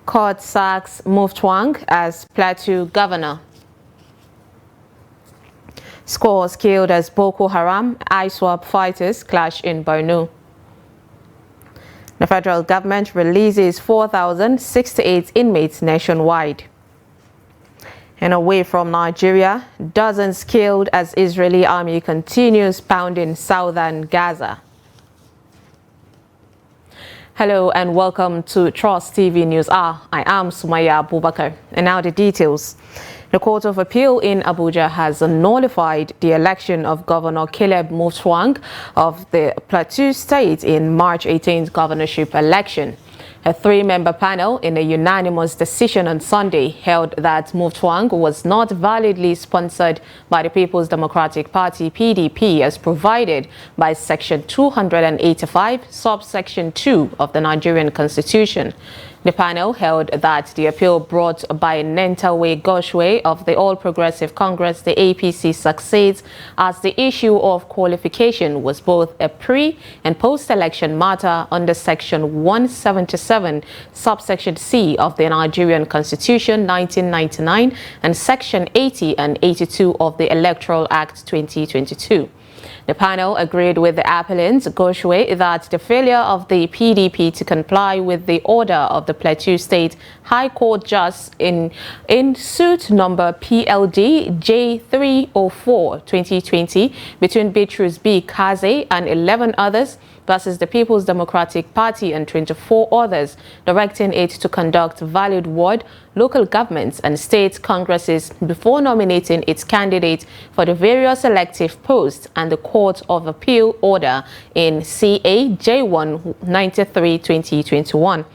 Court sacks Mufwang as Plateau governor. Scores killed as Boko Haram ISWAP fighters clash in Borno. The federal government releases 4,068 inmates nationwide. And away from Nigeria, dozens killed as Israeli army continues pounding southern Gaza. Hello and welcome to Trust TV News Hour. I am Sumaya Abubakar. And now the details. The Court of Appeal in Abuja has nullified the election of Governor Caleb Mutfwang of the Plateau State in March 18th governorship election. A three-member panel in a unanimous decision on Sunday held that Mutfwang was not validly sponsored by the People's Democratic Party (PDP) as provided by Section 285, subsection 2 of the Nigerian Constitution. The panel held that the appeal brought by Nentawe Goshwe of the All Progressive Congress, the APC, succeeds as the issue of qualification was both a pre- and post-election matter under Section 177, subsection C of the Nigerian Constitution 1999 and Section 80 and 82 of the Electoral Act 2022. The panel agreed with the appellant, Goshwe, that the failure of the PDP to comply with the order of the Plateau State High Court Judge in suit number PLD J304-2020 between Beatrice B. Kaze and 11 others versus the People's Democratic Party and 24 others, directing it to conduct valid ward, local governments and state congresses before nominating its candidate for the various elective posts, and the Court of Appeal order in CA J193-2021.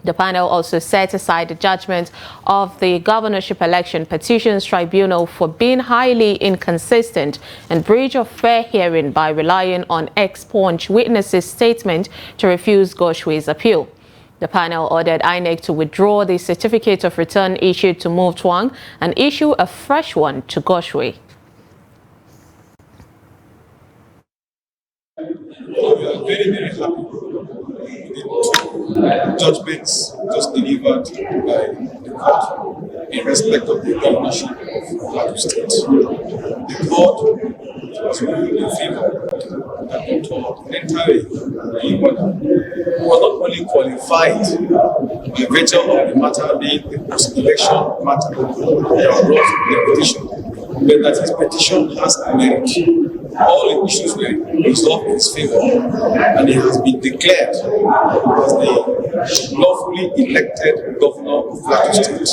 The panel also set aside the judgment of the governorship election petitions tribunal for being highly inconsistent and breach of fair hearing by relying on ex-punch witnesses' statement to refuse Goshwe's appeal. The panel ordered INEC to withdraw the certificate of return issued to Mutfwang and issue a fresh one to Goshwe. We are very, very happy with the judgments just delivered by the court in respect of the governorship of Plateau State. The court was ruling in favor that Dr. Nentawe was not only qualified by virtue of the matter being a post-election matter that brought the petition, but that his petition has merit. All the issues were resolved in his favor, and he has been declared as the lawfully elected governor of Plateau State.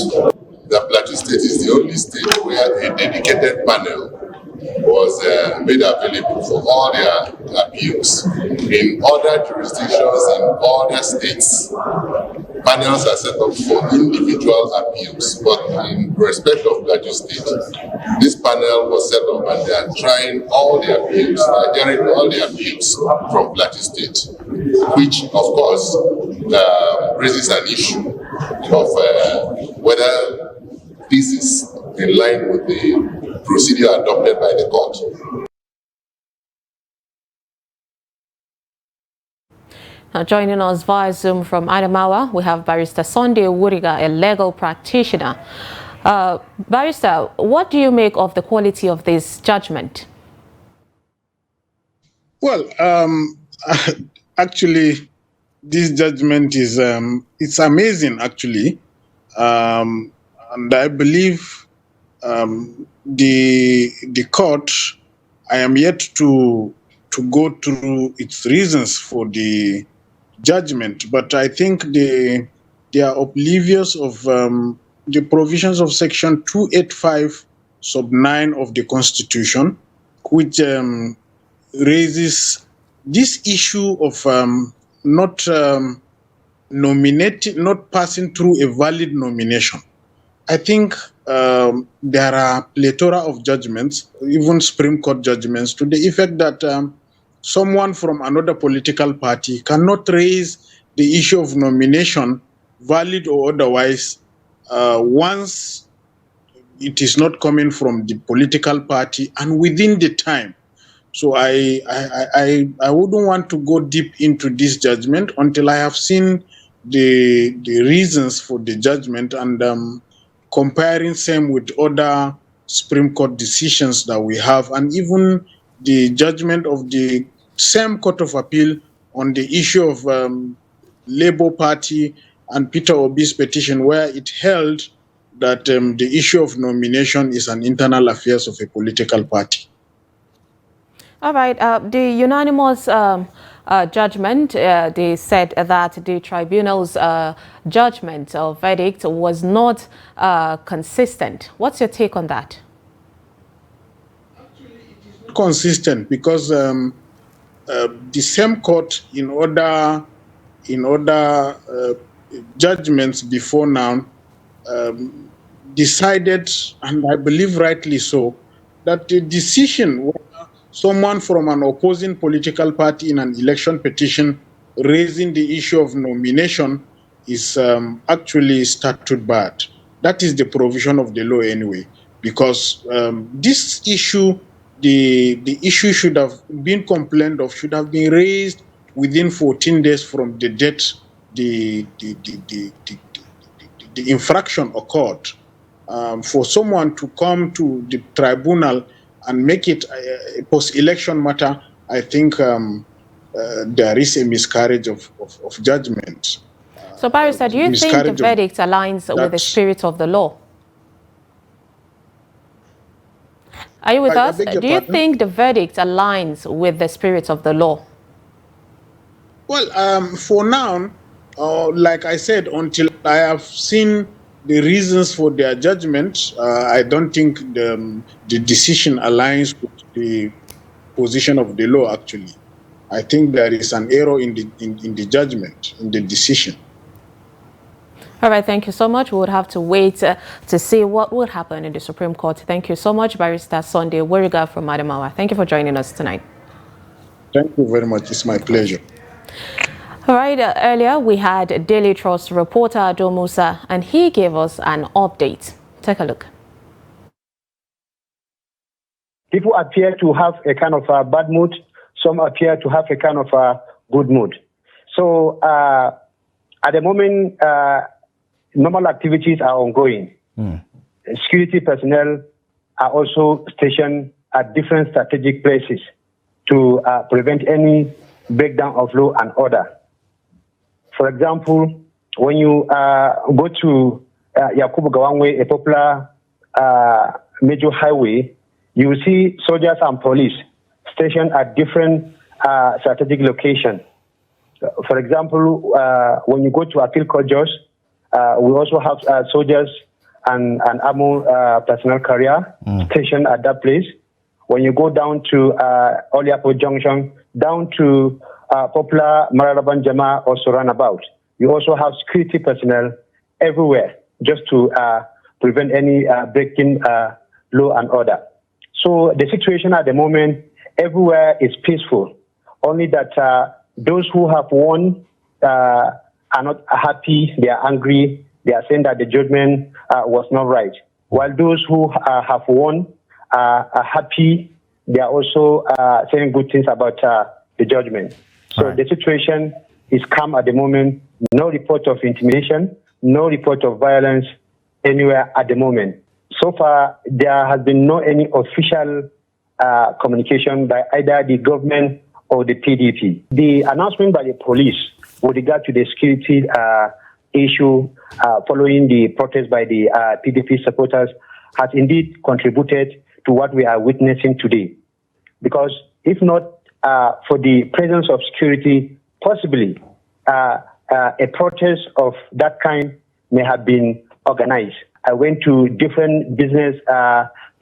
The Plateau State is the only state where a dedicated panel was made available for all their appeals. In other jurisdictions in other states, panels are set up for individual appeals, but in respect of Plateau State, this panel was set up and they are trying all the appeals, hearing all the appeals from Plateau State, which of course raises an issue of whether this is in line with the procedure adopted by the court. Now, joining us via Zoom from Adamawa, we have Barrister Sunday Wuriga, a legal practitioner. Barrister, what do you make of the quality of this judgment? Well, actually, this judgment is it's amazing, actually, and I believe the court. I am yet to go through its reasons for the judgment, but I think they are oblivious of the provisions of Section 285 sub 9 of the Constitution, which raises this issue of not passing through a valid nomination. I think there are plethora of judgments, even Supreme Court judgments, to the effect that someone from another political party cannot raise the issue of nomination, valid or otherwise, once it is not coming from the political party and within the time. So I wouldn't want to go deep into this judgment until I have seen the reasons for the judgment and comparing same with other Supreme Court decisions that we have, and even the judgment of the same Court of Appeal on the issue of Labour Party and Peter Obi's petition, where it held that the issue of nomination is an internal affairs of a political party. All right. The unanimous judgment, they said that the tribunal's judgment or verdict was not consistent. What's your take on that? Actually, it is not consistent because the same court in other judgments before now decided, and I believe rightly so, that the decision whether someone from an opposing political party in an election petition raising the issue of nomination is actually statute barred. That is the provision of the law anyway, because this issue, the issue should have been complained of, should have been raised within 14 days from the date the infraction occurred. For someone to come to the tribunal and make it a post-election matter, I think there is a miscarriage of judgment. So, Barrister, do you think the verdict aligns with the spirit of the law? Are you with us? Do you think the verdict aligns with the spirit of the law? Well, for now, like I said, until I have seen the reasons for their judgment, I don't think the decision aligns with the position of the law, actually. I think there is an error in the judgment, in the decision. All right, thank you so much. We would have to wait to see what would happen in the Supreme Court. Thank you so much, Barrister Sunday Weriga from Adamawa. Thank you for joining us tonight. Thank you very much. It's my pleasure. All right, earlier we had Daily Trust reporter Ado Musa, and he gave us an update. Take a look. People appear to have a kind of a bad mood. Some appear to have a kind of a good mood. So at the moment, normal activities are ongoing. Security personnel are also stationed at different strategic places to prevent any breakdown of law and order. For example, when you go to Yakubu Gawangwe, a popular major highway, you will see soldiers and police stationed at different strategic locations. For example, when you go to Appeal Court Judge, we also have soldiers and armor personnel carrier stationed at that place. When you go down to Oliapo Junction, down to popular Mararaban Jama or Suranabout, you also have security personnel everywhere just to prevent any breaking law and order. So the situation at the moment everywhere is peaceful. Only that those who have won are not happy, they are angry, they are saying that the judgment was not right. While those who have won are happy, they are also saying good things about the judgment. So the situation is calm at the moment. No report of intimidation, no report of violence anywhere at the moment. So far, there has been no any official communication by either the government or the PDP. The announcement by the police with regard to the security issue following the protest by the PDP supporters has indeed contributed to what we are witnessing today. Because if not for the presence of security, possibly a protest of that kind may have been organized. I went to different business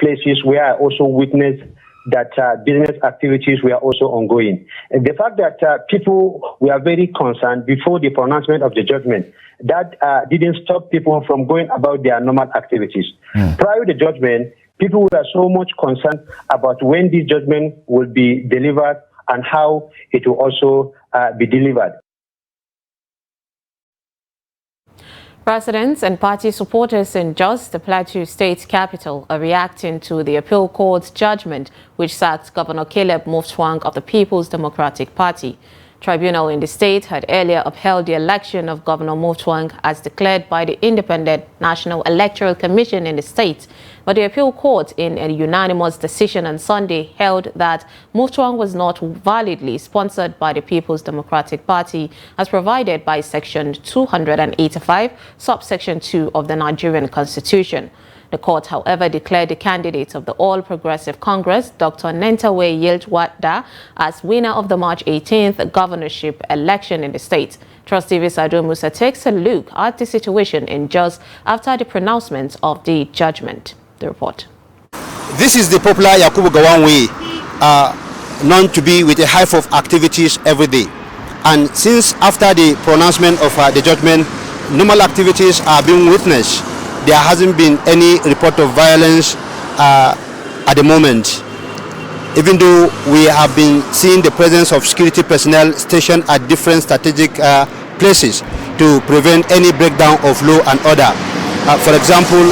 places where I also witnessed that business activities were also ongoing. And the fact that people were very concerned before the pronouncement of the judgment, that didn't stop people from going about their normal activities. Prior to the judgment, people were so much concerned about when this judgment will be delivered and how it will also be delivered. Residents and party supporters in Jos, the Plateau State capital, are reacting to the appeal court's judgment, which sacked Governor Caleb Mutfwang of the People's Democratic Party. Tribunal in the state had earlier upheld the election of Governor Mutfwang as declared by the Independent National Electoral Commission in the state. But the appeal court, in a unanimous decision on Sunday, held that Mutfwang was not validly sponsored by the People's Democratic Party as provided by Section 285, subsection 2 of the Nigerian Constitution. The court, however, declared the candidate of the All Progressive Congress, Dr. Nentawe Yildiwada, as winner of the March 18th governorship election in the state. Trust TV's Ado Musa takes a look at the situation in Jos after the pronouncement of the judgment. The report. This is the popular Yakubu Gowon way, known to be with a hive of activities every day. And since after the pronouncement of the judgment, normal activities are being witnessed. There hasn't been any report of violence at the moment, even though we have been seeing the presence of security personnel stationed at different strategic places to prevent any breakdown of law and order. For example,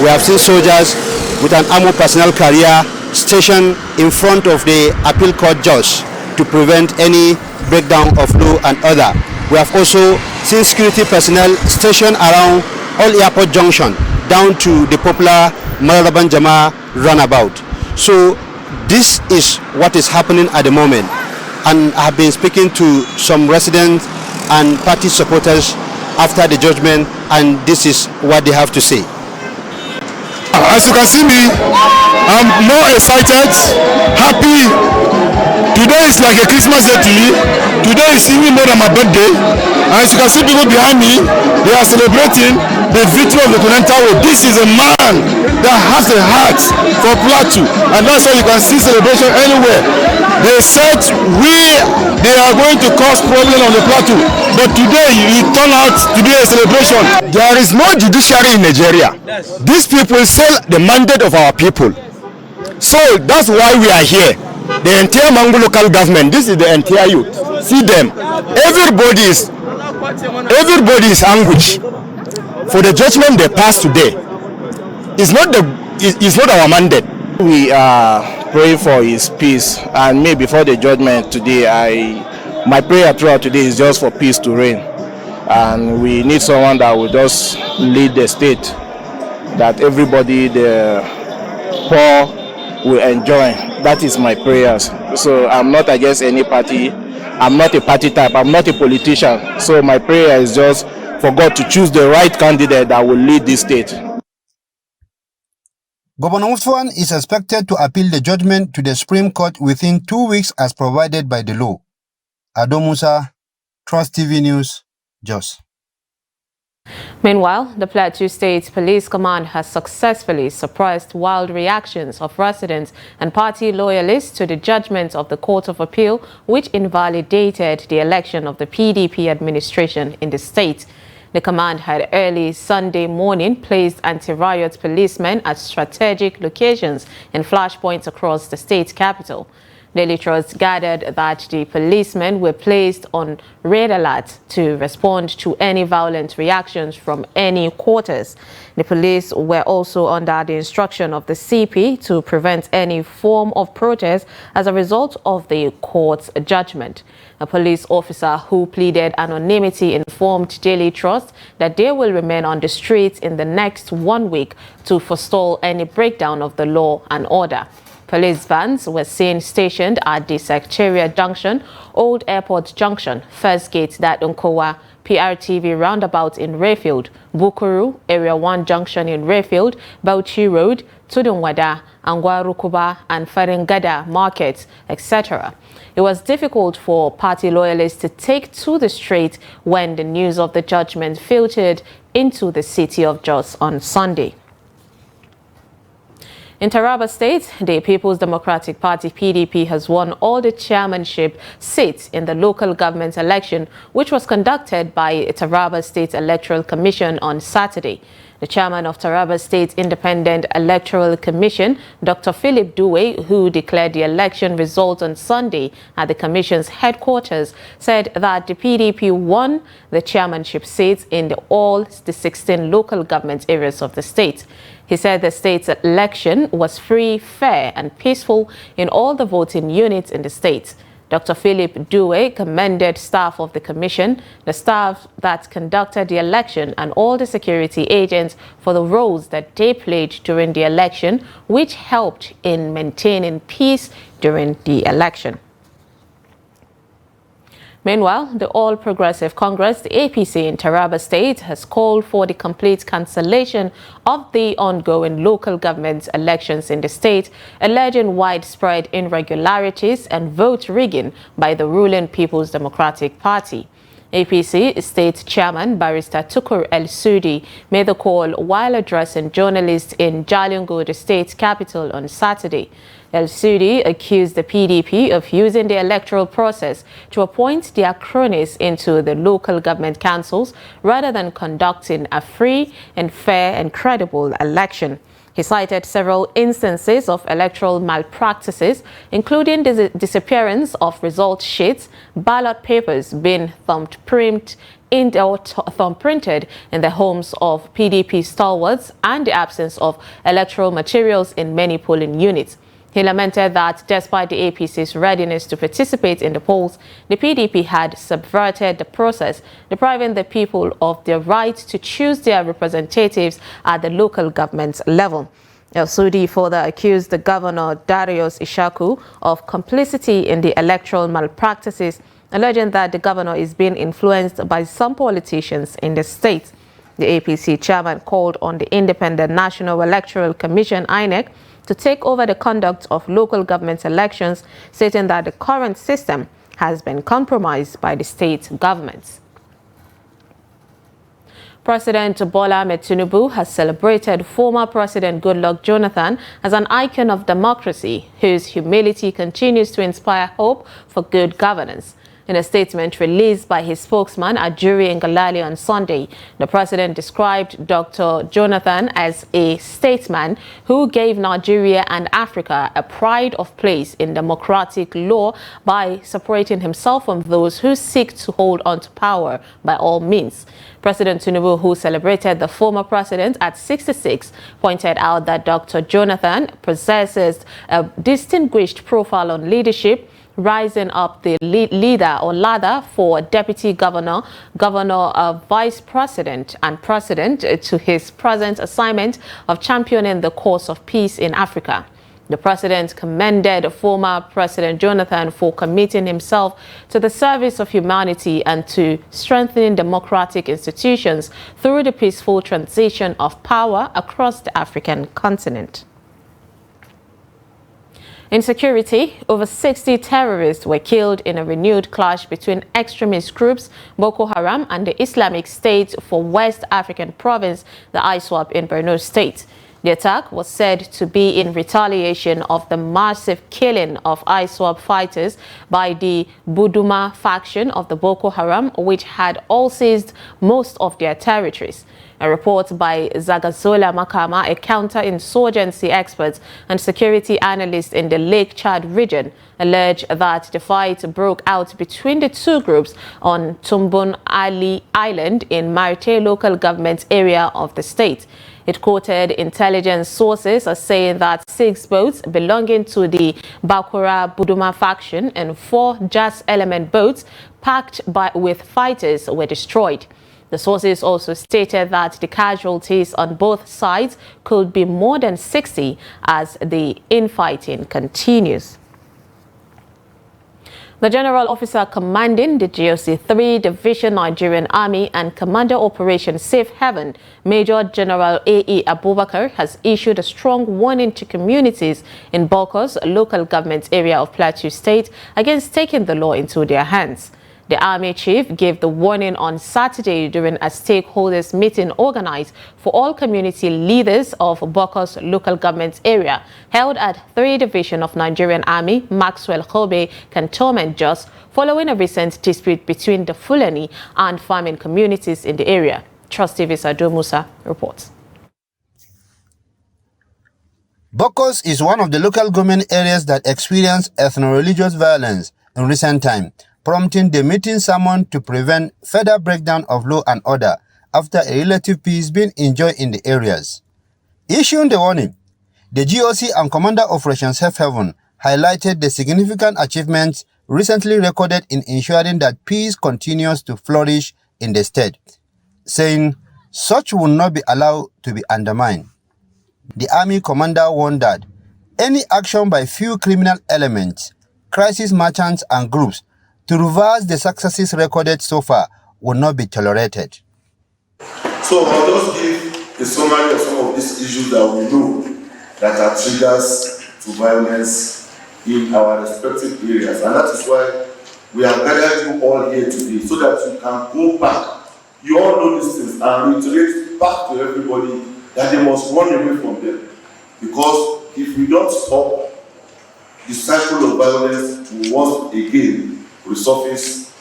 we have seen soldiers with an armored personnel carrier stationed in front of the appeal court judge to prevent any breakdown of law and order. We have also seen security personnel stationed around all airport junction down to the popular Mararaban Jama runabout. So this is what is happening at the moment, and I have been speaking to some residents and party supporters after the judgment, and this is what they have to say. As you can see me, I'm more excited, happy. Today is like a Christmas day to me. Today is even more than my birthday. As you can see people behind me, they are celebrating the victory of the Nentawe. This is a man that has a heart for Plateau, and that's why you can see celebration anywhere. They said they are going to cause problem on the Plateau, but today it turned out to be a celebration. There is no judiciary in Nigeria. These people sell the mandate of our people. So that's why we are here. The entire Mangu local government, this is the entire youth. See them. Everybody is anguish for the judgment they passed today. It's not our mandate. We are praying for his peace, and maybe before the judgment today, my prayer throughout today is just for peace to reign, and we need someone that will just lead the state, that everybody, the poor, will enjoy. That is my prayers. So I'm not against any party. I'm not a party type. I'm not a politician. So my prayer is just for God to choose the right candidate that will lead this state. Governor Mutfwang is expected to appeal the judgment to the Supreme Court within 2 weeks as provided by the law. Ado Musa, Trust TV News, Jos. Meanwhile, the Plateau State Police Command has successfully suppressed wild reactions of residents and party loyalists to the judgment of the Court of Appeal, which invalidated the election of the PDP administration in the state. The command had early Sunday morning placed anti-riot policemen at strategic locations and flashpoints across the state capital. Daily Trust gathered that the policemen were placed on red alert to respond to any violent reactions from any quarters. The police were also under the instruction of the CP to prevent any form of protest as a result of the court's judgment. A police officer who pleaded anonymity informed Daily Trust that they will remain on the streets in the next 1 week to forestall any breakdown of the law and order. Police vans were seen stationed at the Secretariat Junction, Old Airport Junction, First Gate Datunkowa, PRTV Roundabout in Rayfield, Bukuru, Area 1 Junction in Rayfield, Bauchi Road, Tudunwada, Angwarukuba and Faringada Markets, etc. It was difficult for party loyalists to take to the street when the news of the judgment filtered into the city of Jos on Sunday. In Taraba State, the People's Democratic Party PDP has won all the chairmanship seats in the local government election, which was conducted by Taraba State Electoral Commission on Saturday. The chairman of Taraba State Independent Electoral Commission, Dr. Philip Due, who declared the election result on Sunday at the commission's headquarters, said that the PDP won the chairmanship seats in all the 16 local government areas of the state. He said the state's election was free, fair and peaceful in all the voting units in the state. Dr. Philip Dewey commended staff of the commission, the staff that conducted the election, and all the security agents for the roles that they played during the election, which helped in maintaining peace during the election. Meanwhile, the All Progressive Congress, the APC in Taraba State, has called for the complete cancellation of the ongoing local government elections in the state, alleging widespread irregularities and vote rigging by the ruling People's Democratic Party. APC State Chairman Barrister Tukur El-Sudi made the call while addressing journalists in Jalingo, the state capital, on Saturday. El-Sudi accused the PDP of using the electoral process to appoint their cronies into the local government councils rather than conducting a free and fair and credible election. He cited several instances of electoral malpractices, including the disappearance of result sheets, ballot papers being thumbprinted in the homes of PDP stalwarts, and the absence of electoral materials in many polling units. He lamented that despite the APC's readiness to participate in the polls, the PDP had subverted the process, depriving the people of their right to choose their representatives at the local government level. El-Sudi further accused the governor, Darius Ishaku, of complicity in the electoral malpractices, alleging that the governor is being influenced by some politicians in the state. The APC chairman called on the Independent National Electoral Commission, INEC, to take over the conduct of local government elections, stating that the current system has been compromised by the state governments. President Bola Ahmed Tinubu has celebrated former President Goodluck Jonathan as an icon of democracy, whose humility continues to inspire hope for good governance. In a statement released by his spokesman, Ajuri Ngalali, on Sunday, the president described Dr. Jonathan as a statesman who gave Nigeria and Africa a pride of place in democratic law by separating himself from those who seek to hold on to power by all means. President Tinubu, who celebrated the former president at 66, pointed out that Dr. Jonathan possesses a distinguished profile on leadership, rising up the leader or ladder for deputy governor, vice president, and president to his present assignment of championing the cause of peace in Africa. The president commended former President Jonathan for committing himself to the service of humanity and to strengthening democratic institutions through the peaceful transition of power across the African continent. In security, over 60 terrorists were killed in a renewed clash between extremist groups Boko Haram and the Islamic State for West African province, the ISWAP in Borno State. The attack was said to be in retaliation of the massive killing of ISWAP fighters by the Buduma faction of the Boko Haram, which had all seized most of their territories. A report by Zagazola Makama, a counterinsurgency expert and security analyst in the Lake Chad region, alleged that the fight broke out between the two groups on Tumbun Ali Island in Marite local government area of the state. It quoted intelligence sources as saying that 6 boats belonging to the Bakura Buduma faction and 4 JAS element boats packed with fighters were destroyed. The sources also stated that the casualties on both sides could be more than 60 as the infighting continues. The General Officer commanding the GOC 3 Division Nigerian Army and Commander Operation Safe Haven, Major General A.E. Abubakar, has issued a strong warning to communities in Bokos, local government area of Plateau State, against taking the law into their hands. The Army Chief gave the warning on Saturday during a stakeholders meeting organized for all community leaders of Bokos local government area, held at 3 Division of Nigerian Army, Maxwell Kobe, Cantonment Jos, following a recent dispute between the Fulani and farming communities in the area. Trust TV's Ado Musa reports. Bokos is one of the local government areas that experienced ethno-religious violence in recent time, prompting the meeting summoned to prevent further breakdown of law and order after a relative peace being enjoyed in the areas. Issuing the warning, the GOC and Commander Operation Safe Haven highlighted the significant achievements recently recorded in ensuring that peace continues to flourish in the state, saying such will not be allowed to be undermined. The army commander warned that any action by few criminal elements, crisis merchants and groups to reverse the successes recorded so far will not be tolerated. So I'll just give a summary of some of these issues that we know that are triggers to violence in our respective areas. And that is why we have gathered you all here today, so that you can go back. You all know these things and reiterate back to everybody that they must run away from them. Because if we don't stop, the cycle of violence will once again resurface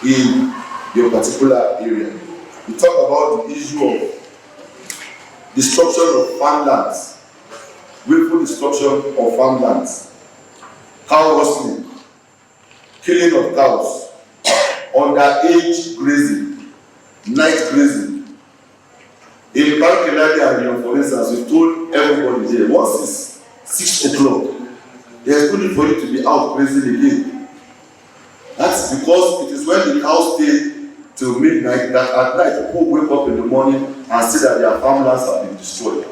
in your particular area. We talk about the issue of destruction of farmlands, willful destruction of farmlands, cow rustling, killing of cows, underage grazing, night grazing. In Barkeladi and for instance, we told everybody there, once it's 6 o'clock, there's no need for you to be out grazing again. That's because it is when the cows stay till midnight that at night people wake up in the morning and see that their farmlands have been destroyed.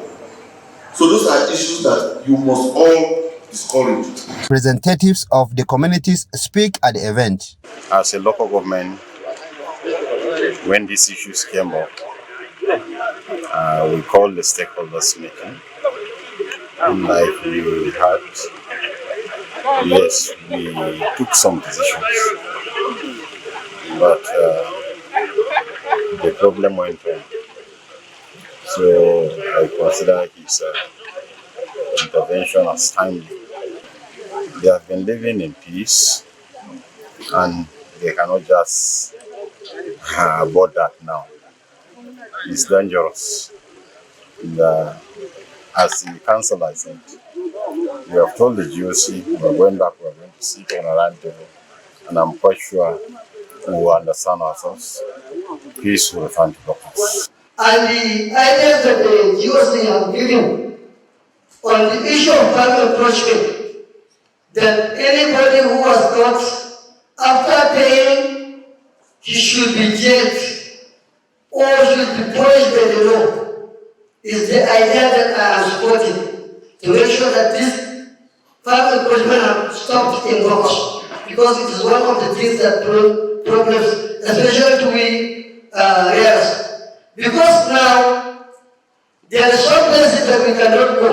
So those are issues that you must all discourage. Representatives of the communities speak at the event. As a local government, when these issues came up, we called the stakeholders meeting. Like we had, yes, we took some decisions, but the problem went on. So I consider his intervention as timely. They have been living in peace, and they cannot just abort that now. It's dangerous. And, as the council, I think, we have told the GOC we're going back, we're going to sit on a round table, and I'm quite sure we will understand ourselves. Peace will return to us. And the ideas that the GOC have given on the issue of family approachment, that anybody who was caught after paying, he should be jailed or should be punished by the law, is the idea that I am supporting, to make sure that this family approachment have stopped in Boko, because it is one of the things that problems, especially to we areas. Because now there are some places that we cannot go.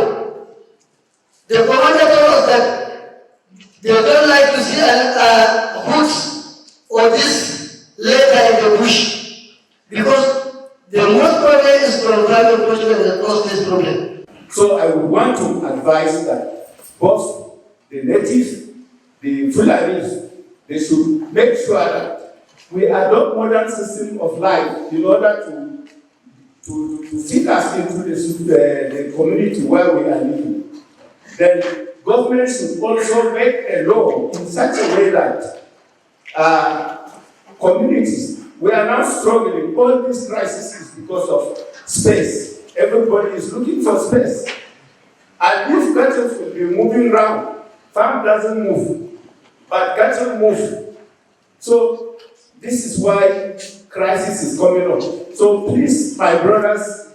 The commander told us that they don't like to see hoods or this later in the bush, because the most problem is from family approachment that causes this problem. So I would want to advise that both the natives, the Fulanis, they should make sure that we adopt modern system of life in order to fit us into the community where we are living. Then government should also make a law in such a way that communities, we are now struggling. All this crisis is because of space. Everybody is looking for space. And if cattle will be moving around, farm doesn't move, but cattle move. So this is why crisis is coming up. So please, my brothers,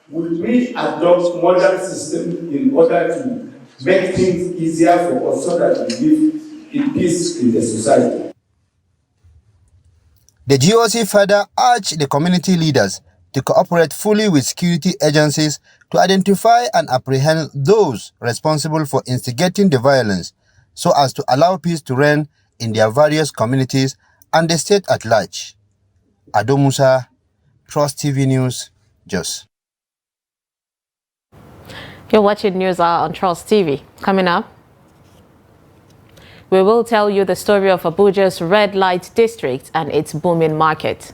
will we adopt modern system in order to make things easier for us so that we live in peace in the society? The GOC further urged the community leaders to cooperate fully with security agencies to identify and apprehend those responsible for instigating the violence, so as to allow peace to reign in their various communities and the state at large. Ado Musa, Trust TV News, Jos. You're watching News Hour on Trust TV. Coming up, we will tell you the story of Abuja's red light district and its booming market.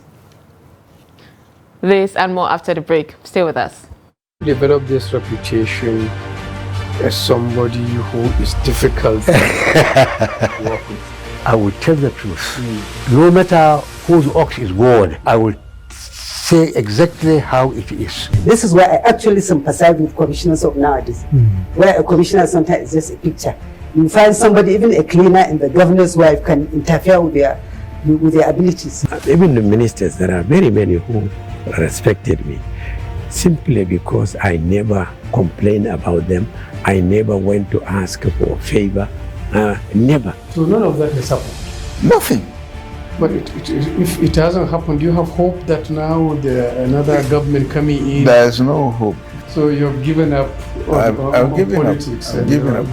This and more after the break. Stay with us. Develop this reputation as somebody who is difficult to work with. I will tell the truth. No matter whose ox is born, I will say exactly how it is. This is where I actually sympathize with commissioners of nowadays, where a commissioner sometimes is just a picture. You find somebody, even a cleaner and the governor's wife, can interfere with their abilities. Even the ministers, there are very many who respected me simply because I never complained about them. I never went to ask for a favor. Never. So none of that has happened? Nothing. But if it hasn't happened, do you have hope that now another government coming in? There is no hope. So you've given up on politics? I've given up.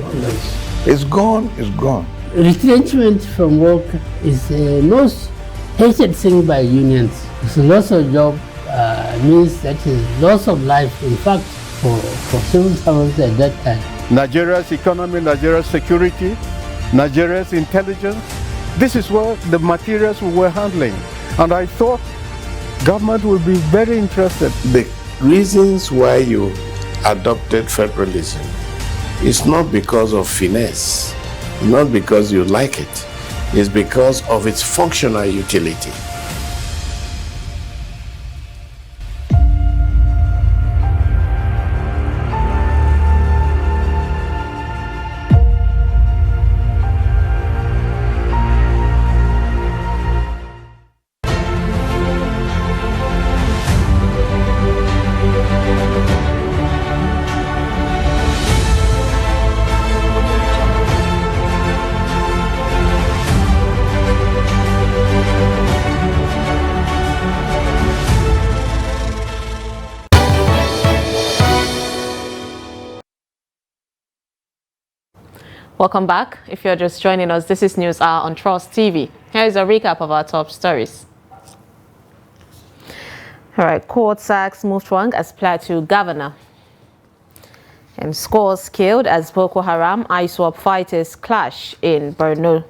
It's gone, it's gone. Retrenchment from work is the most hated thing by unions. It's loss of job means that is loss of life, in fact, for civil servants at that time. Nigeria's economy, Nigeria's security, Nigeria's intelligence. This is what the materials we were handling. And I thought government would be very interested. The reasons why you adopted federalism is not because of finesse, not because you like it. It's because of its functional utility. Welcome back. If you're just joining us, this is News Hour on Trust TV. Here is a recap of our top stories. All right, court sacks Mutfwang as Plateau governor. And scores killed as Boko Haram ISWAP fighters clash in Borno.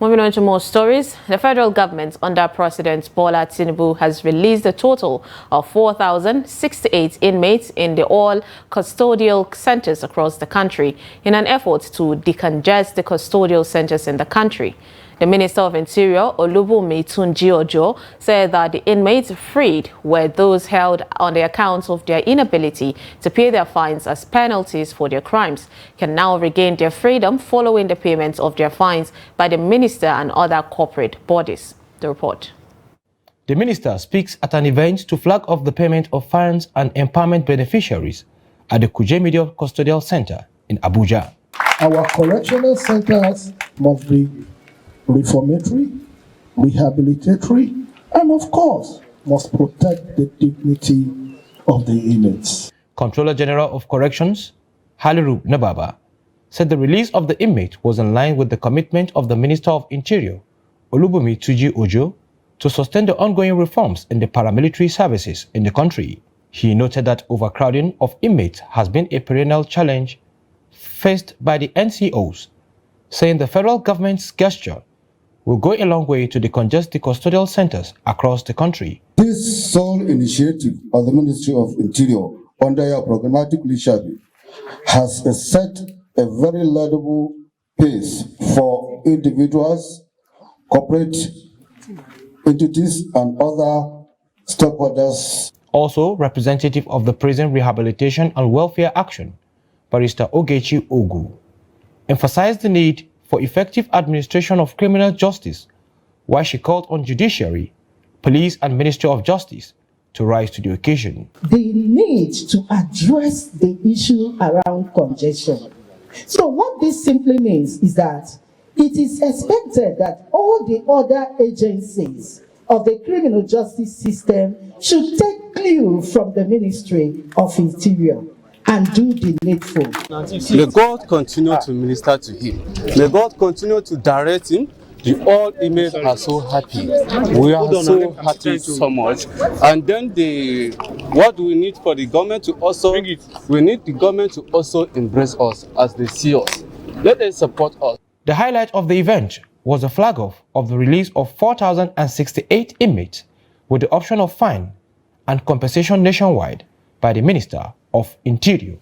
Moving on to more stories, the federal government under President Bola Tinubu has released a total of 4,068 inmates in the all custodial centers across the country in an effort to decongest the custodial centers in the country. The Minister of Interior, Olubunmi Tunji-Ojo, said that the inmates freed were those held on the account of their inability to pay their fines as penalties for their crimes, can now regain their freedom following the payment of their fines by the minister and other corporate bodies. The report. The minister speaks at an event to flag off the payment of fines and empowerment beneficiaries at the Kuje Media Custodial Center in Abuja. Our correctional centers must be reformatory, rehabilitatory, and of course, must protect the dignity of the inmates. Comptroller General of Corrections, Haliru Nababa, said the release of the inmate was in line with the commitment of the Minister of Interior, Olubunmi Tunji-Ojo, to sustain the ongoing reforms in the paramilitary services in the country. He noted that overcrowding of inmates has been a perennial challenge faced by the NCOs, saying the federal government's gesture will go a long way to decongest the custodial centers across the country. This sole initiative of the Ministry of Interior under your programmatic leadership has set a very laudable pace for individuals, corporate entities, and other stakeholders. Also, representative of the Prison Rehabilitation and Welfare Action, Barrister Ogechi Ogu, emphasized the need for effective administration of criminal justice, while she called on judiciary, police and Ministry of Justice to rise to the occasion. The need to address the issue around congestion. So what this simply means is that it is expected that all the other agencies of the criminal justice system should take clue from the Ministry of Interior and do the needful. May God continue to minister to him. May God continue to direct him. The all inmates are so happy. We are so happy so much. And then what we need for the government to also, we need the government to also embrace us as they see us. Let them support us. The highlight of the event was the flag-off of the release of 4,068 inmates with the option of fine and compensation nationwide by the Minister of Interior.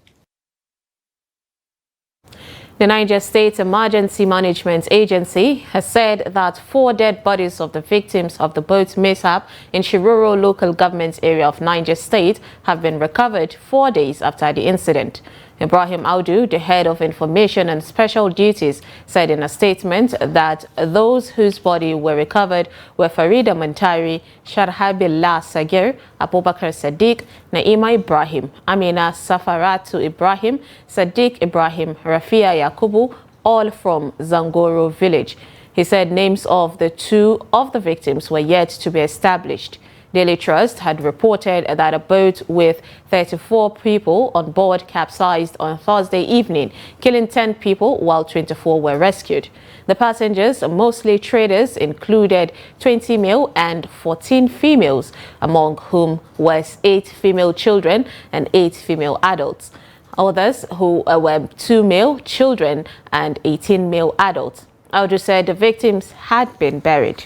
The Niger State Emergency Management Agency has said that 4 dead bodies of the victims of the boat mishap in Shiroro local government area of Niger State have been recovered 4 days after the incident. Ibrahim Audu, the head of information and special duties, said in a statement that those whose body were recovered were Farida Mantari, Sharhabillah Sagir, Abubakar Sadiq, Naima Ibrahim, Amina Safaratu Ibrahim, Sadiq Ibrahim, Rafia Yakubu, all from Zangoro village. He said names of the two of the victims were yet to be established. Daily Trust had reported that a boat with 34 people on board capsized on Thursday evening, killing 10 people while 24 were rescued. The passengers, mostly traders, included 20 male and 14 females, among whom was 8 female children and 8 female adults. Others who were 2 male children and 18 male adults. Audu said the victims had been buried.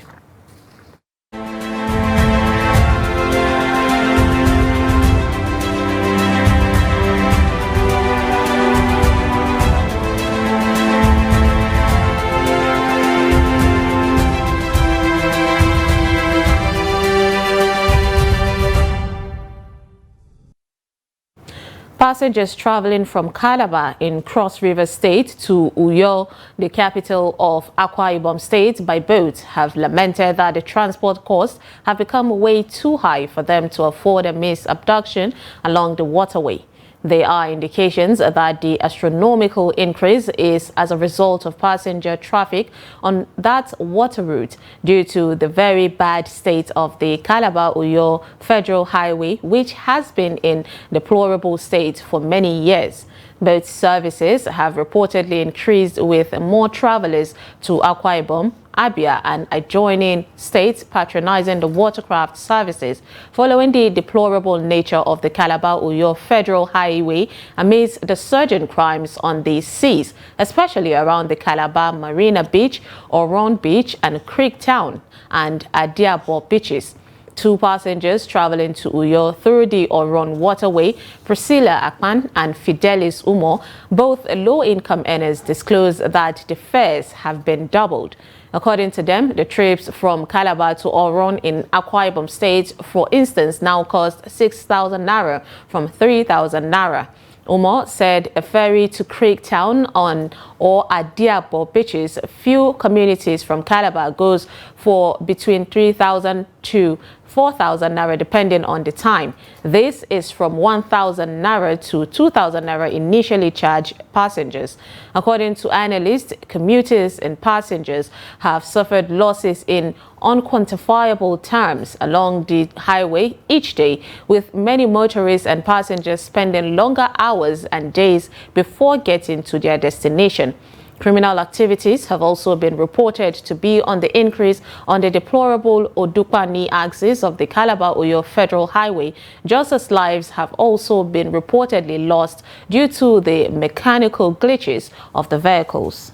Passengers traveling from Calabar in Cross River State to Uyo, the capital of Akwa Ibom State, by boat have lamented that the transport costs have become way too high for them to afford a missed abduction along the waterway. There are indications that the astronomical increase is as a result of passenger traffic on that water route due to the very bad state of the Calabar-Uyo Federal Highway, which has been in deplorable state for many years. Both services have reportedly increased with more travelers to Akwa Ibom, Abia and adjoining states patronizing the watercraft services following the deplorable nature of the Calabar-Uyo Federal Highway amidst the surging crimes on these seas, especially around the Calabar Marina Beach, Oron Beach and Creek Town and Adiabo beaches. 2 passengers traveling to Uyo through the Oron waterway, Priscilla Akpan and Fidelis Umo, both low-income earners, disclosed that the fares have been doubled. According to them, the trips from Calabar to Oron in Akwa Ibom State, for instance, now cost 6,000 naira from 3,000 naira. Umo said a ferry to Creek Town on or Adiabo beaches, few communities from Calabar, goes for between 3,000 to 4,000 naira depending on the time. This is from 1,000 naira to 2,000 naira initially charged passengers. According to analysts, commuters and passengers have suffered losses in unquantifiable terms along the highway each day, with many motorists and passengers spending longer hours and days before getting to their destination. Criminal activities have also been reported to be on the increase on the deplorable Odukpani axis of the Calabar-Uyo Federal Highway, just as lives have also been reportedly lost due to the mechanical glitches of the vehicles.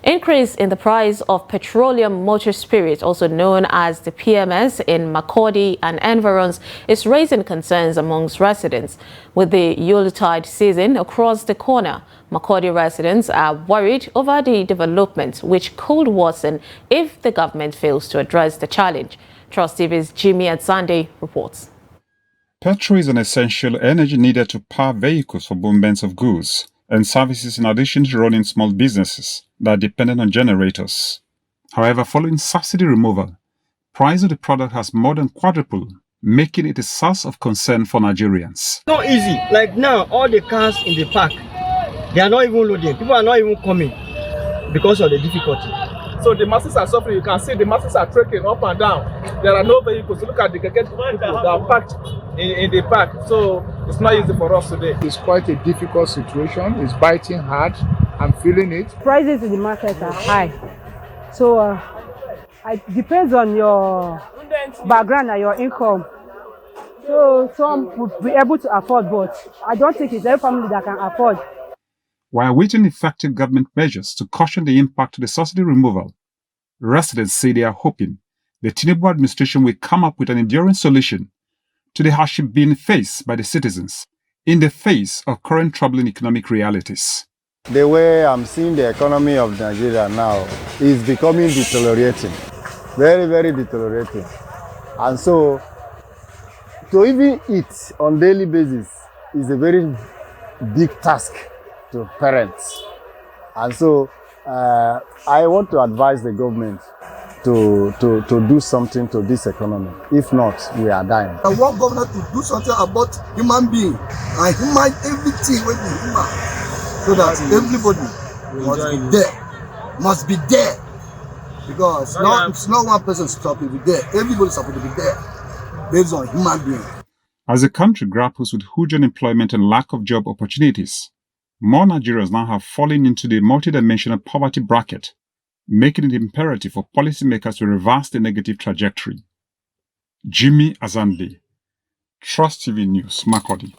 Increase in the price of petroleum motor spirit, also known as the PMS, in Makurdi and environs is raising concerns amongst residents. With the Yuletide season across the corner, Makurdi residents are worried over the development, which could worsen if the government fails to address the challenge. Trust TV's Jimmy and Sunday reports. Petrol is an essential energy needed to power vehicles for movements of goods and services, in addition to running small businesses that are dependent on generators. However, following subsidy removal, price of the product has more than quadrupled, making it a source of concern for Nigerians. Not easy. Like now, all the cars in the park, they are not even loading. People are not even coming because of the difficulty. So the masses are suffering. You can see the masses are trekking up and down. There are no vehicles. Look at the people that are parked in the park. So it's not easy for us today. It's quite a difficult situation. It's biting hard. I'm feeling it. Prices in the market are high. So it depends on your background and your income. So some would be able to afford, but I don't think it's every family that can afford. While awaiting effective government measures to cushion the impact of the subsidy removal, residents say they are hoping the Tinubu administration will come up with an enduring solution to the hardship being faced by the citizens in the face of current troubling economic realities. The way I'm seeing the economy of Nigeria now is becoming deteriorating, very, very deteriorating. And so To even eat on daily basis is a very big task to parents. And so I want to advise the government to do something to this economy. If not, we are dying. I want government to do something about human being and human everything with the human, so that everybody must be there. Because it's not one person stopping to be there. Everybody's supposed to be there based on human being. As the country grapples with huge unemployment and lack of job opportunities, more Nigerians now have fallen into the multidimensional poverty bracket, making it imperative for policymakers to reverse the negative trajectory. Jimmy Azande, Trust TV News, Makurdi.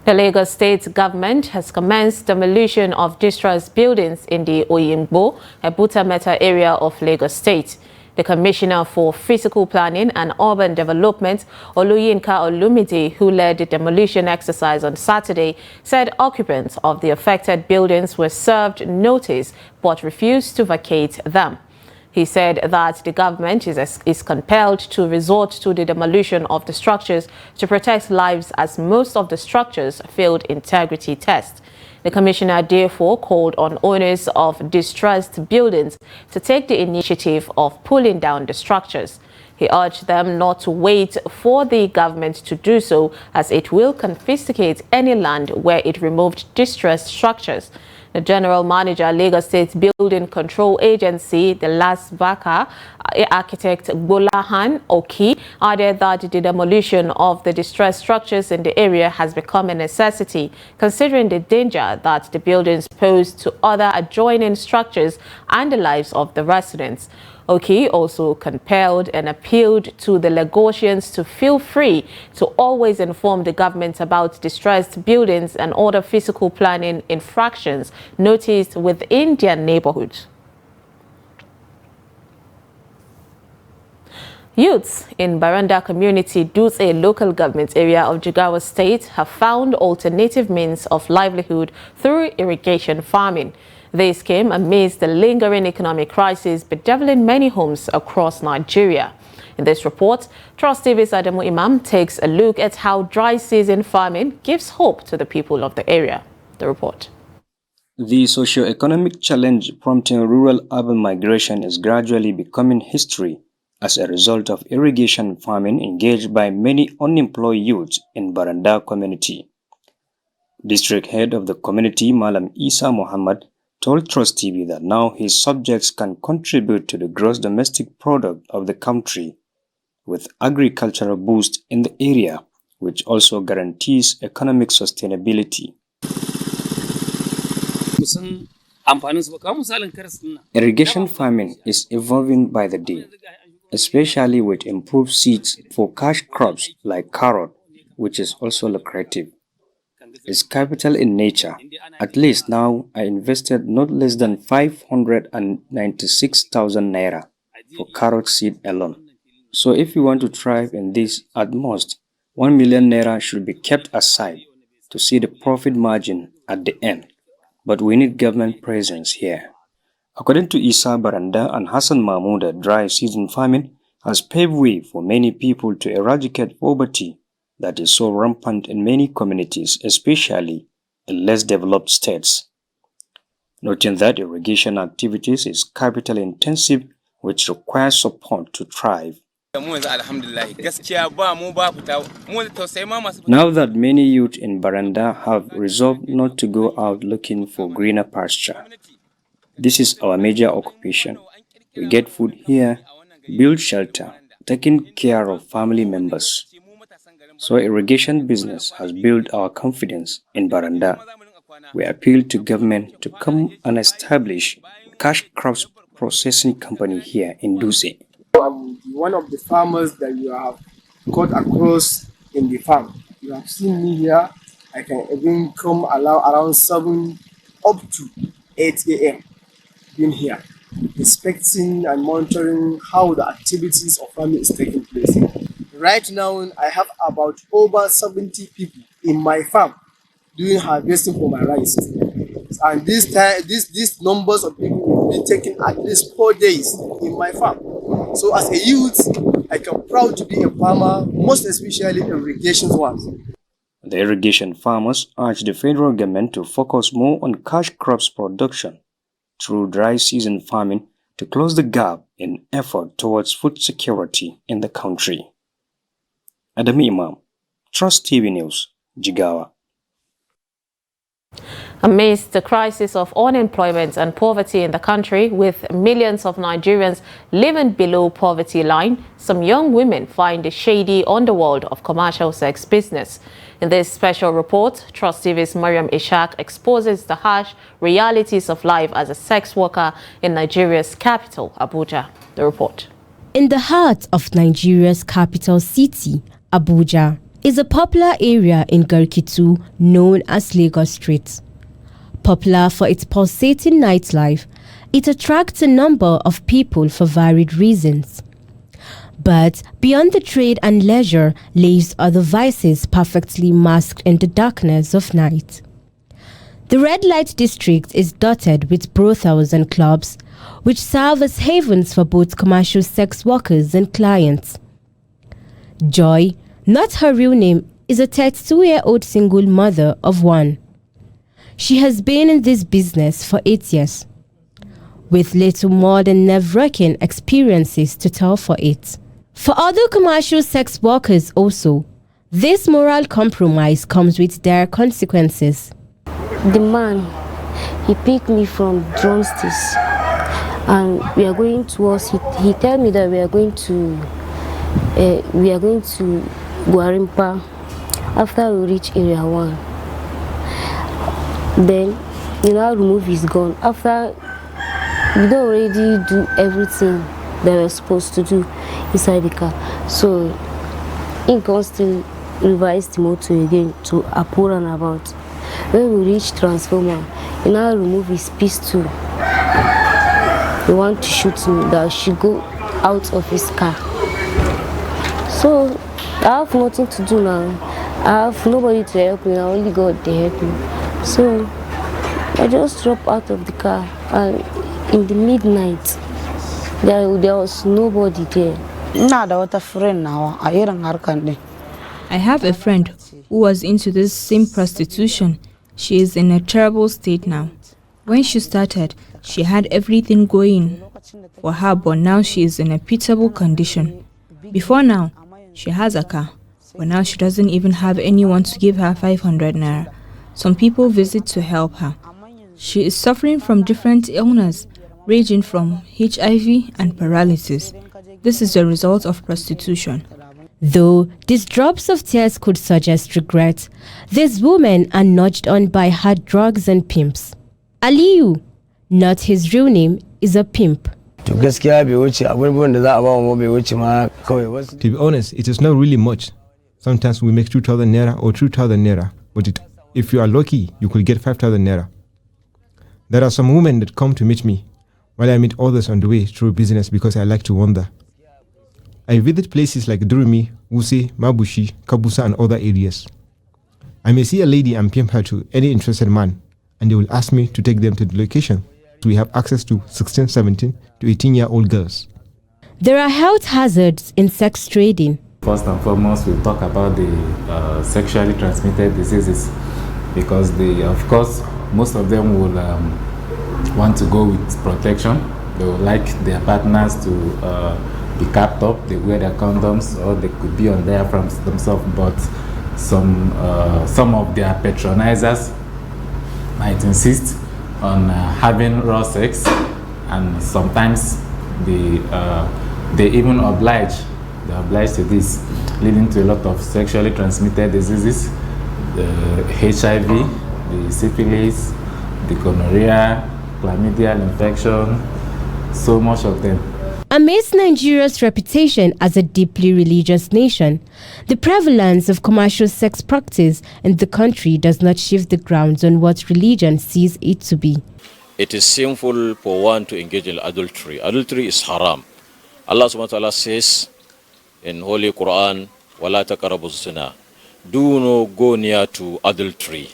The Lagos State government has commenced demolition of distressed buildings in the Oyingbo, Ebuta-Metta area of Lagos State. The Commissioner for Physical Planning and Urban Development, Oluyinka Olumide, who led the demolition exercise on Saturday, said occupants of the affected buildings were served notice but refused to vacate them. He said that the government is compelled to resort to the demolition of the structures to protect lives, as most of the structures failed integrity tests. The commissioner therefore called on owners of distressed buildings to take the initiative of pulling down the structures. He urged them not to wait for the government to do so, as it will confiscate any land where it removed distressed structures. The General Manager, Lagos State Building Control Agency, the last Baka, architect Gbolahan Oki, added that the demolition of the distressed structures in the area has become a necessity, considering the danger that the buildings pose to other adjoining structures and the lives of the residents. Oki also compelled and appealed to the Lagosians to feel free to always inform the government about distressed buildings and other physical planning infractions noticed within their neighborhoods. Youths in Baranda community, Dutse local government area of Jigawa State, have found alternative means of livelihood through irrigation farming. This came amidst the lingering economic crisis bedeviling many homes across Nigeria. In this report, Trust TV's Adamu Imam takes a look at how dry season farming gives hope to the people of the area. The report. The socio-economic challenge prompting rural-urban migration is gradually becoming history as a result of irrigation farming engaged by many unemployed youths in Baranda community. District head of the community, Malam Isa Muhammad, told Trust TV that now his subjects can contribute to the gross domestic product of the country with agricultural boost in the area, which also guarantees economic sustainability. Irrigation farming is evolving by the day, especially with improved seeds for cash crops like carrot, which is also lucrative. It's capital in nature. At least now I invested not less than 596,000 naira for carrot seed alone. So if you want to thrive in this, at most 1 million naira should be kept aside to see the profit margin at the end. But we need government presence here. According to Isa Baranda and Hassan Mahmouda, dry season farming has paved way for many people to eradicate poverty that is so rampant in many communities, especially in less developed states. Noting that irrigation activities is capital intensive, which requires support to thrive. Now that many youth in Baranda have resolved not to go out looking for greener pasture, this is our major occupation. We get food here, build shelter, taking care of family members. So irrigation business has built our confidence in Baranda. We appeal to government to come and establish cash crops processing company here in Dutse. I'm one of the farmers that you have got across in the farm. You have seen me here. I can even come around 7 up to 8 a.m. being here. inspecting and monitoring how the activities of farming is taking place. Right now, I have about over 70 people in my farm doing harvesting for my rice. And these numbers of people will be taking at least 4 days in my farm. So as a youth, I am proud to be a farmer, most especially irrigation ones. The irrigation farmers urge the federal government to focus more on cash crops production through dry season farming to close the gap in effort towards food security in the country. Adam Imam, Trust TV News, Jigawa. Amidst the crisis of unemployment and poverty in the country, with millions of Nigerians living below poverty line, some young women find the shady underworld of commercial sex business. In this special report, Trust TV's Mariam Ishaq exposes the harsh realities of life as a sex worker in Nigeria's capital, Abuja. The report. In the heart of Nigeria's capital city, Abuja, is a popular area in Garki known as Lagos Street. Popular for its pulsating nightlife, it attracts a number of people for varied reasons. But beyond the trade and leisure lays other vices perfectly masked in the darkness of night. The red light district is dotted with brothels and clubs, which serve as havens for both commercial sex workers and clients. Joy, not her real name, is a 32-year-old single mother of one. She has been in this business for 8 years, with little more than nerve-wracking experiences to tell for it. For other commercial sex workers also, this moral compromise comes with dire consequences. The man, he picked me from drumsticks and we are going towards, he told me that we are going to Gwarimpa after we reach area 1. Then you now remove his gun. After we don't already do everything that we're supposed to do inside the car. So he can still revise the motor again to Apura and about. When we reach transformer, he now remove his pistol. He want to shoot me that I should go out of his car. So I have nothing to do now. I have nobody to help me, only God to help me. So I just dropped out of the car and in the midnight there was nobody there. I have a friend who was into this same prostitution. She is in a terrible state now. When she started, she had everything going for her, but now she is in a pitiable condition. Before now, she has a car, but now she doesn't even have anyone to give her 500 naira. Some people visit to help her. She is suffering from different illnesses, ranging from HIV and paralysis. This is a result of prostitution. Though these drops of tears could suggest regret, these women are nudged on by hard drugs and pimps. Aliyu, not his real name, is a pimp. To be honest, it is not really much. Sometimes we make 2,000 naira or 3,000 naira, but if you are lucky, you could get 5,000 naira. There are some women that come to meet me, while I meet others on the way through business because I like to wander. I visit places like Durumi, Wuse, Mabushi, Kabusa and other areas. I may see a lady and pimp her to any interested man, and they will ask me to take them to the location. We have access to 16, 17 to 18-year-old girls. There are health hazards in sex trading. First and foremost, we'll talk about the sexually transmitted diseases because of course, most of them will want to go with protection. They would like their partners to be capped up, they wear their condoms, or they could be on diaphragms themselves, but some of their patronizers might insist on having raw sex, and sometimes they even oblige to this, leading to a lot of sexually transmitted diseases, the HIV, the syphilis, the gonorrhea, chlamydial infection, so much of them. Amidst Nigeria's reputation as a deeply religious nation, the prevalence of commercial sex practice in the country does not shift the grounds on what religion sees it to be. it is sinful for one to engage in adultery. Adultery is haram. Allah subhanahu wa ta'ala says in Holy Quran, وَلَا تَقْرَبُوا الزِّنَا. Do not go near to adultery.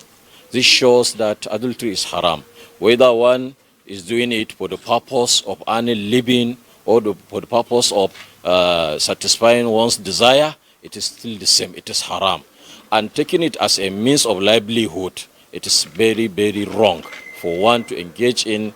This shows that adultery is haram. Whether one is doing it for the purpose of earning living or for the purpose of satisfying one's desire, it is still the same. It is haram. And taking it as a means of livelihood, it is very, very wrong for one to engage in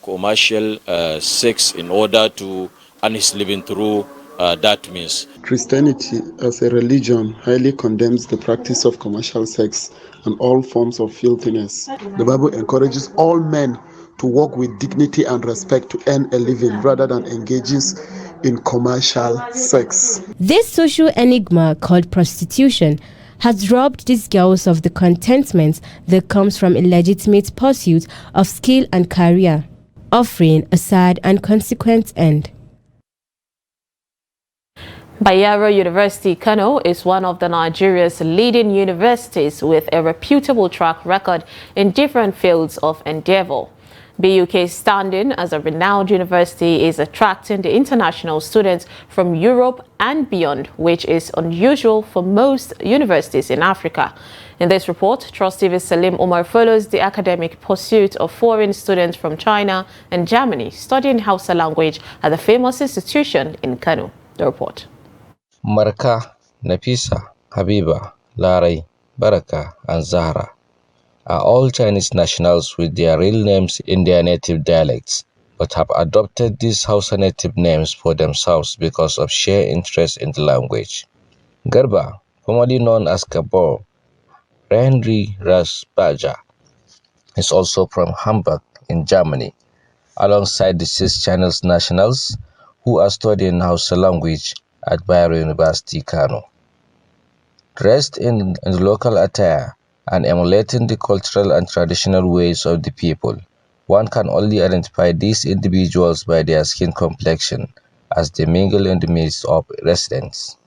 commercial sex in order to earn his living through that means. Christianity as a religion highly condemns the practice of commercial sex and all forms of filthiness. The Bible encourages all men to walk with dignity and respect to earn a living rather than engages in commercial sex. This social enigma called prostitution has robbed these girls of the contentment that comes from a legitimate pursuit of skill and career, offering a sad and consequent end. Bayero University, Kano, is one of Nigeria's leading universities with a reputable track record in different fields of endeavor. BUK's standing as a renowned university is attracting the international students from Europe and beyond, which is unusual for most universities in Africa. In this report, Trust TV's Salim Omar follows the academic pursuit of foreign students from China and Germany studying Hausa language at the famous institution in Kano. The report. Marka, Nafisa, Habiba, Larai, Baraka, and Zahra are all Chinese nationals with their real names in their native dialects, but have adopted these Hausa native names for themselves because of sheer interest in the language. Garba, formerly known as Gabor Henry Rasbaja, is also from Hamburg in Germany, alongside the 6 Chinese nationals who are studying Hausa language at Bayero University, Kano. Dressed in the local attire and emulating the cultural and traditional ways of the people, one can only identify these individuals by their skin complexion as they mingle in the midst of residents.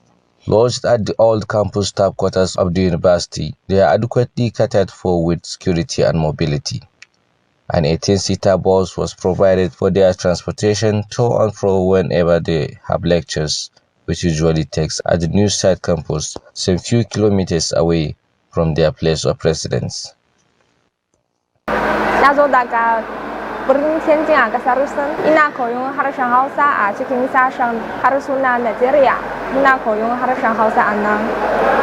Lodged at the old campus staff quarters of the university, they are adequately catered for with security and mobility. An 18-seater bus was provided for their transportation to and fro whenever they have lectures, which usually takes at the new site campus some few kilometers away from their place of residence. Birnin Tianjin a ƙasar Sin. Ina koyon harshen Hausa a cikin sashen harsuna Najeriya. Muna koyon harshen Hausa a nan.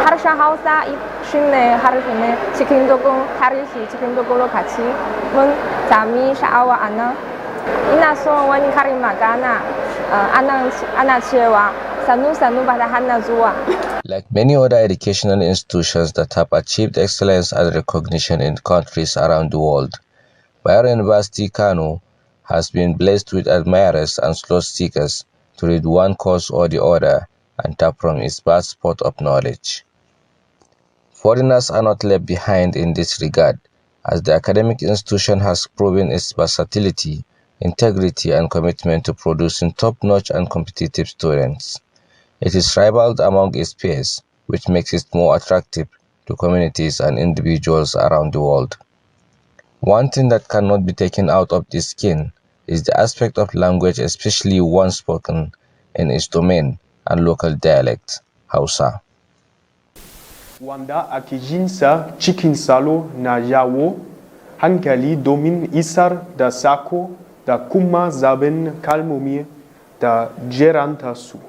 Harshen Hausa shine harshe ne cikin dogon tarihi, cikin dogon lokaci. Mun sami sha'awa a nan. Ina son wani karin magana ana cewa sannu ba da hana zuwa. Like many other educational institutions that have achieved excellence and recognition in countries around the world, Bayero University Kano has been blessed with admirers and slot seekers to read one course or the other and tap from its vast spot of knowledge. Foreigners are not left behind in this regard, as the academic institution has proven its versatility, integrity, and commitment to producing top-notch and competitive students. It is rivaled among its peers, which makes it more attractive to communities and individuals around the world. One thing that cannot be taken out of this skin is the aspect of language, especially one spoken in its domain and local dialect, Hausa. Wanda ake jinsa cikin salo na yawo, hankali domin isar da sako da kuma zaben kalmomi da jeranta su.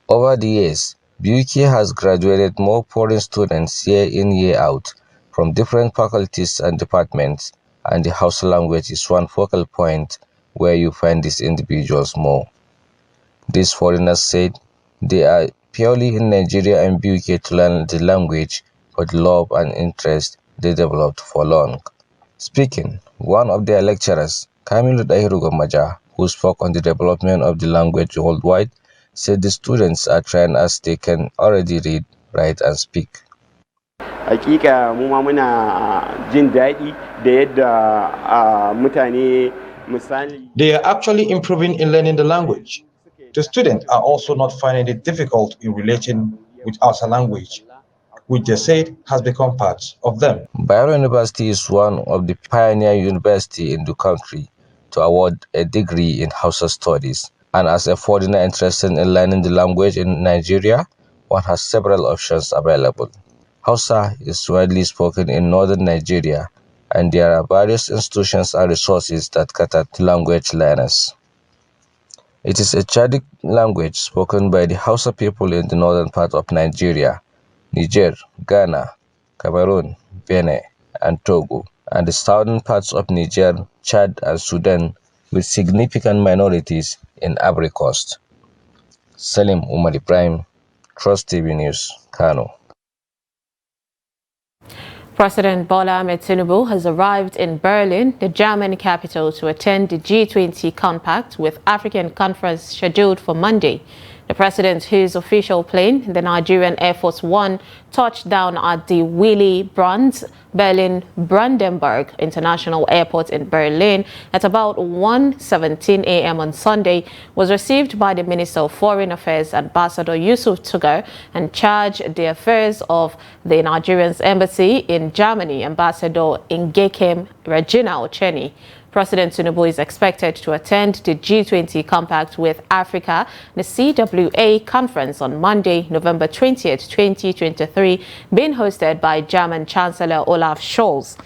Over the years, BUK has graduated more foreign students year in, year out from different faculties and departments, and the Hausa language is one focal point where you find these individuals more. These foreigners said they are purely in Nigeria and BUK to learn the language for the love and interest they developed for long. Speaking, one of their lecturers, Kamilu Dahiru Gomaja, who spoke on the development of the language worldwide, said the students are trying as they can already read, write, and speak. Hakika mu ma muna jin daɗi da yadda mutane misali. They are actually improving in learning the language. The students are also not finding it difficult in relating with our language. which they said has become part of them. Bayero University is one of the pioneer universities in the country to award a degree in Hausa studies. And as a foreigner interested in learning the language in Nigeria, one has several options available. Hausa is widely spoken in northern Nigeria, and there are various institutions and resources that cater to language learners. It is a Chadic language spoken by the Hausa people in the northern part of Nigeria, Niger, Ghana, Cameroon, Benin, and Togo, and the southern parts of Niger, Chad, and Sudan, with significant minorities in Ivory Coast. Salim Umar Ibrahim, Trust TV News, Kano. President Bola Ahmed Tinubu has arrived in Berlin, the German capital, to attend the G20 Compact with African Conference scheduled for Monday. The president, whose official plane, the Nigerian Air Force One, touched down at the Willy Brandt Berlin-Brandenburg International Airport in Berlin at about 1:17 a.m. on Sunday, was received by the Minister of Foreign Affairs, Ambassador Yusuf Tugar, and charged the affairs of the Nigerian embassy in Germany, Ambassador Ngekem Regina Ocheni. President Tinubu is expected to attend the G20 Compact with Africa, the CWA conference on Monday, November 20th, 2023, being hosted by German Chancellor Olaf Scholz.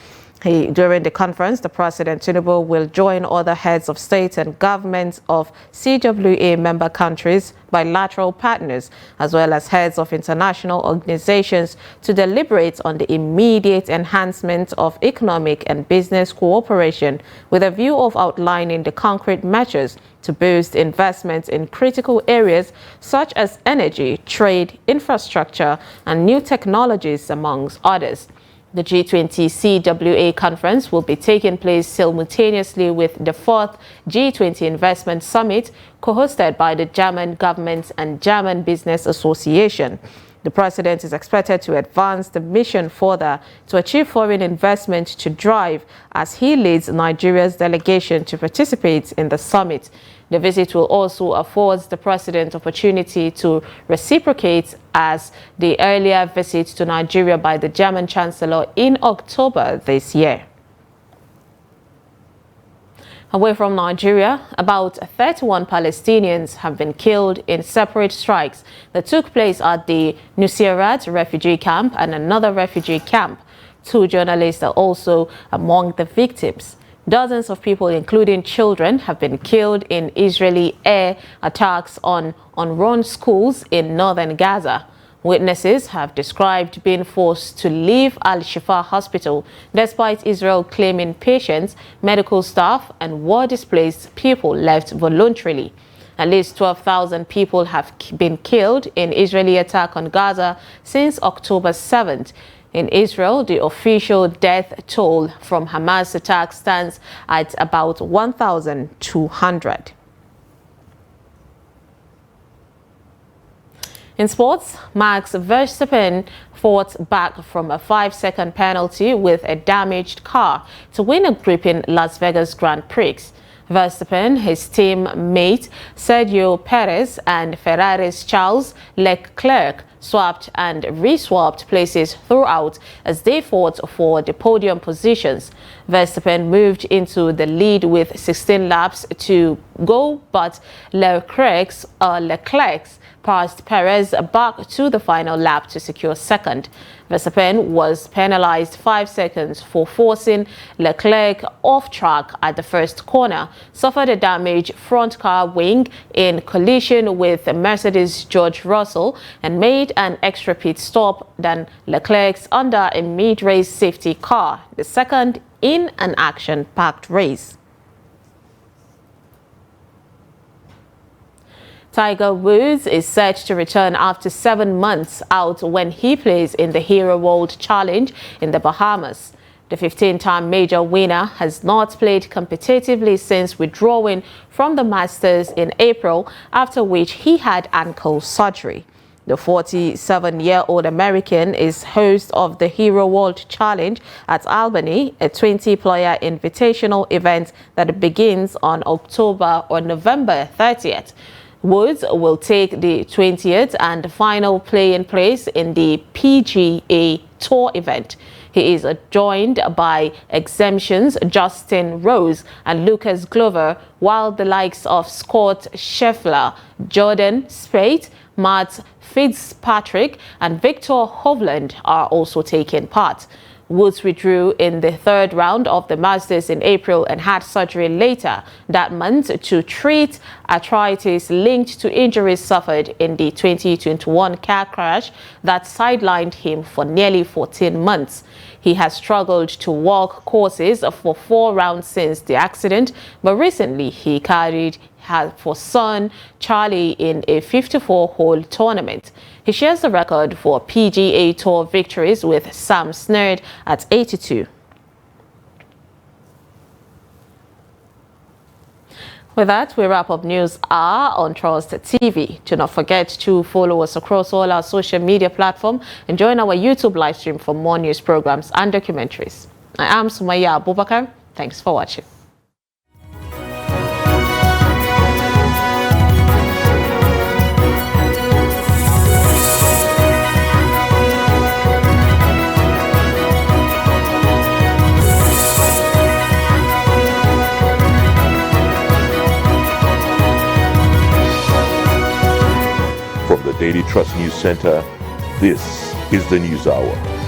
During the conference, the President Tinubu will join other heads of state and government of CWA member countries, bilateral partners, as well as heads of international organizations to deliberate on the immediate enhancement of economic and business cooperation with a view of outlining the concrete measures to boost investment in critical areas such as energy, trade, infrastructure, and new technologies, amongst others. The G20 CWA conference will be taking place simultaneously with the 4th G20 Investment Summit, co-hosted by the German government and German Business Association. The president is expected to advance the mission further to achieve foreign investment to drive as he leads Nigeria's delegation to participate in the summit. The visit will also afford the president opportunity to reciprocate as the earlier visit to Nigeria by the German Chancellor in October this year. Away from Nigeria, about 31 Palestinians have been killed in separate strikes that took place at the Nuseirat refugee camp and another refugee camp. 2 journalists are also among the victims. Dozens of people, including children, have been killed in Israeli air attacks on unrun schools in northern Gaza. Witnesses have described being forced to leave Al-Shifa hospital despite Israel claiming patients, medical staff, and war-displaced people left voluntarily. At least 12,000 people have been killed in Israeli attack on Gaza since October 7th. In Israel, the official death toll from Hamas attack stands at about 1,200. In sports, Max Verstappen fought back from a 5-second penalty with a damaged car to win a gripping Las Vegas Grand Prix. Verstappen, his teammate Sergio Perez, and Ferrari's Charles Leclerc swapped and re-swapped places throughout as they fought for the podium positions. Verstappen moved into the lead with 16 laps to go, but Leclerc's passed Perez back to the final lap to secure second. Verstappen was penalized 5 seconds for forcing Leclerc off track at the first corner, suffered a damaged front car wing in collision with Mercedes' George Russell, and made an extra pit stop than Leclerc's under a mid-race safety car, the second in an action-packed race. Tiger Woods is set to return after 7 months out when he plays in the Hero World Challenge in the Bahamas. The 15-time major winner has not played competitively since withdrawing from the Masters in April, after which he had ankle surgery. The 47-year-old American is host of the Hero World Challenge at Albany, a 20-player invitational event that begins on November 30th. Woods will take the 20th and final playing place in the PGA Tour event. He is joined by exemptions Justin Rose and Lucas Glover, while the likes of Scott Scheffler, Jordan Spieth, Matt Fitzpatrick and Victor Hovland are also taking part. Woods withdrew in the third round of the Masters in April and had surgery later that month to treat arthritis linked to injuries suffered in the 2021 car crash that sidelined him for nearly 14 months. He has struggled to walk courses for 4 rounds since the accident, but recently he caddied for son Charlie in a 54-hole tournament. He shares the record for PGA Tour victories with Sam Snerd at 82. With that, we wrap up News Hour on Trust TV. Do not forget to follow us across all our social media platforms and join our YouTube live stream for more news programs and documentaries. I am Sumaya Abubakar. Thanks for watching. From the Daily Trust News Center, this is the News Hour.